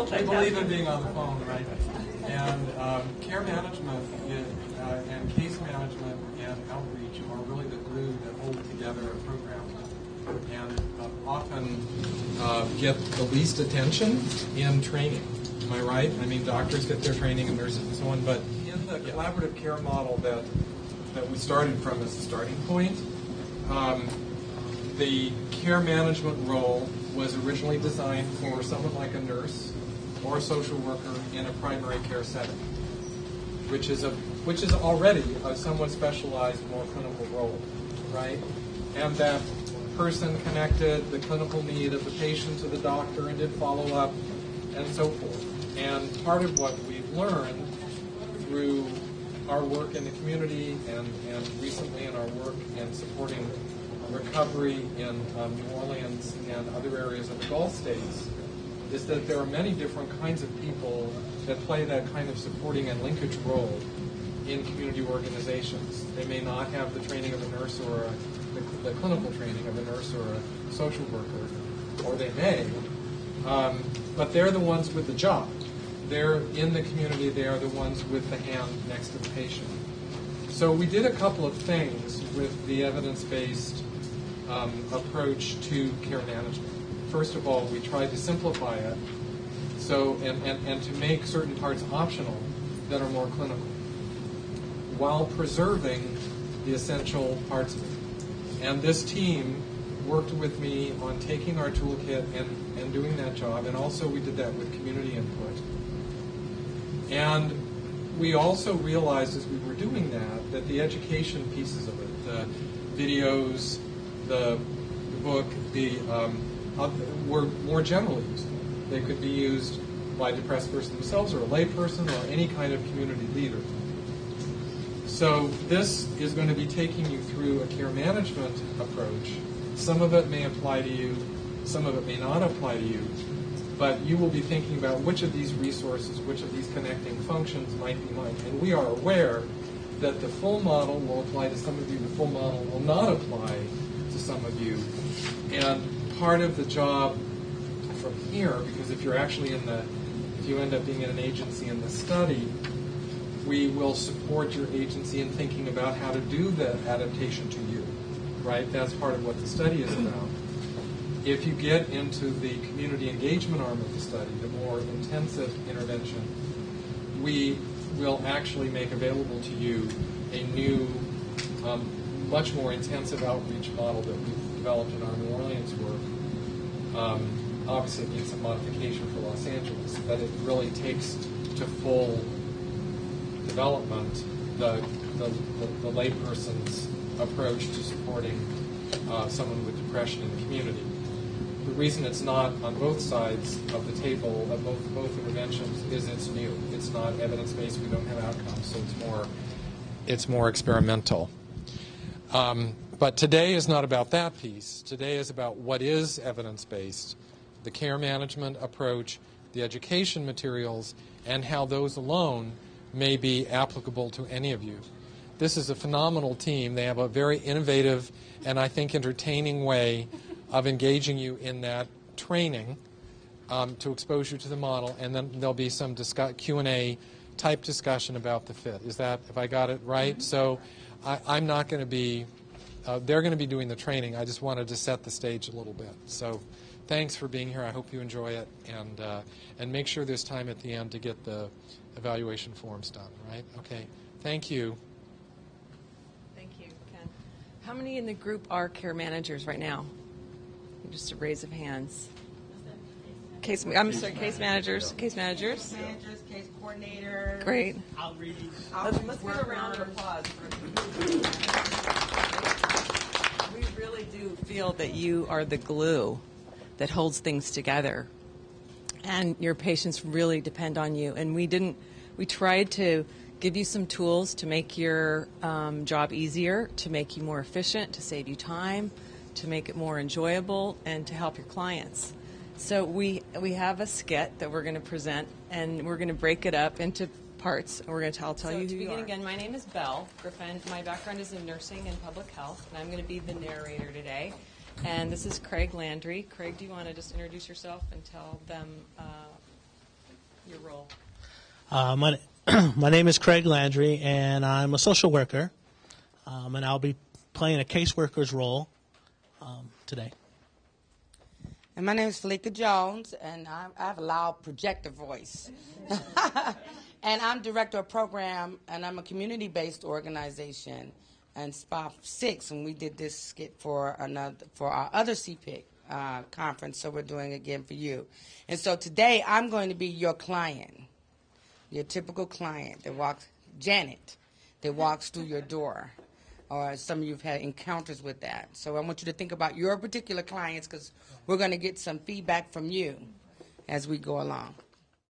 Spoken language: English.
They believe in being on the phone, right? And care management and case management and outreach are really the glue that hold together a program, and often get the least attention in training. Am I right? I mean, doctors get their training and nurses and so on, but in the collaborative care model that we started from as a starting point, the care management role was originally designed for someone like a nurse or a social worker in a primary care setting, which is already a somewhat specialized, more clinical role, right? And that person connected the clinical need of the patient to the doctor and did follow-up and so forth. And part of what we've learned through our work in the community and recently in our work in supporting recovery in New Orleans and other areas of the Gulf states is that there are many different kinds of people that play that kind of supporting and linkage role in community organizations. They may not have the training of a nurse or the clinical training of a nurse or a social worker, or they may, but they're the ones with the job. They're in the community. They are the ones with the hand next to the patient. So we did a couple of things with the evidence-based approach to care management. First of all, we tried to simplify it and to make certain parts optional that are more clinical, while preserving the essential parts of it. And this team worked with me on taking our toolkit and doing that job, and also we did that with community input. And we also realized as we were doing that the education pieces of it, the videos, the book, were more generally useful. They could be used by a depressed person themselves or a lay person or any kind of community leader. So this is going to be taking you through a care management approach. Some of it may apply to you, some of it may not apply to you, but you will be thinking about which of these resources, which of these connecting functions might be mine. And we are aware that the full model will apply to some of you, the full model will not apply to some of you. And part of the job from here, because if you're actually if you end up being in an agency in the study, we will support your agency in thinking about how to do the adaptation to you, right? That's part of what the study is about. If you get into the community engagement arm of the study, the more intensive intervention, we will actually make available to you a new, much more intensive outreach model that we've developed in our New Orleans work. Obviously, it needs some modification for Los Angeles, but it really takes to full development the layperson's approach to supporting someone with depression in the community. The reason it's not on both sides of the table of both interventions is it's new. It's not evidence-based. We don't have outcomes, so it's more experimental. But today is not about that piece. Today is about what is evidence-based, the care management approach, the education materials, and how those alone may be applicable to any of you. This is a phenomenal team. They have a very innovative and I think entertaining way of engaging you in that training to expose you to the model, and then there'll be some Q&A type discussion about the fit. Is that, if I got it right? Mm-hmm. So I'm not going to be, they're going to be doing the training. I just wanted to set the stage a little bit. So thanks for being here. I hope you enjoy it, and make sure there's time at the end to get the evaluation forms done, right? Okay. Thank you. Thank you, Ken. How many in the group are care managers right now? Just a raise of hands. Case managers. Case managers, case coordinators. Great. Outreach. Let's give a round of applause. We really do feel that you are the glue that holds things together, and your patients really depend on you. And we tried to give you some tools to make your job easier, to make you more efficient, to save you time, to make it more enjoyable, and to help your clients. So we have a skit that we're going to present, and we're going to break it up into parts, and we're going to tell you who you are. To begin again, my name is Belle Griffin. My background is in nursing and public health, and I'm going to be the narrator today. And this is Craig Landry. Craig, do you want to just introduce yourself and tell them Your role. My name is Craig Landry, and I'm a social worker, and I'll be playing a caseworker's role today. And my name is Felica Jones, and I have a loud projector voice. And I'm director of program, and I'm a community-based organization, and SPA 6, and we did this skit for our other CPIC conference, so we're doing it again for you. And so today I'm going to be your client, your typical client that walks, Janet, that walks through your door. Or some of you have had encounters with that. So I want you to think about your particular clients because we're going to get some feedback from you as we go along.